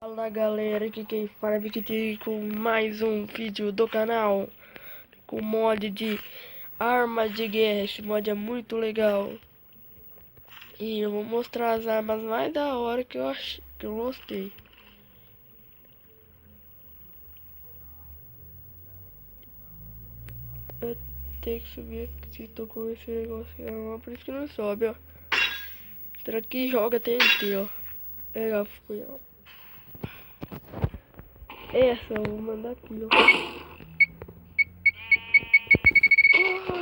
Fala galera, aqui quem fala é Victor com mais um vídeo do canal com mod de armas de guerra. Esse mod é muito legal e eu vou mostrar as armas mais da hora que eu achei, que eu gostei. Eu tenho que subir aqui, tô com esse negócio, por isso que não sobe, ó. Entra aqui e joga TNT, ó. Legal, ficou, ó. Essa eu vou mandar aqui, ó.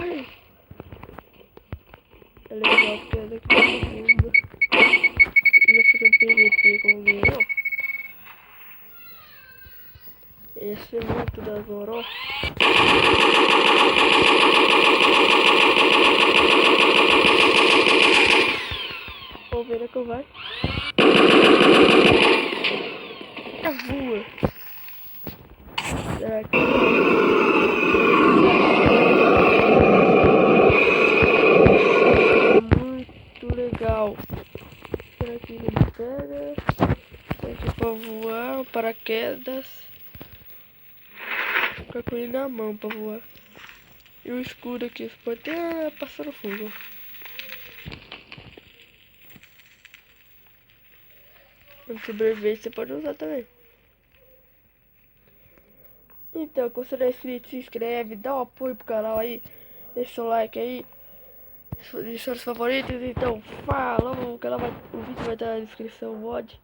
Ai. É legal porque é daqui do mundo. Eu ia fazer um PVP com alguém, ó. Esse é muito da Zoró. Vamos ver que vai. É voa. Será que muito legal? Será que ele me pega? Tem aqui pra voar, um paraquedas. Ficar com ele na mão pra voar. E o escudo aqui, você pode até passar no fogo. No sobrevivente você pode usar também. Então, se você não é inscrito, se inscreve, dá um apoio pro canal aí. Deixa o like aí. Deixa os favoritos. Então, falou, o vídeo vai estar na descrição, mod.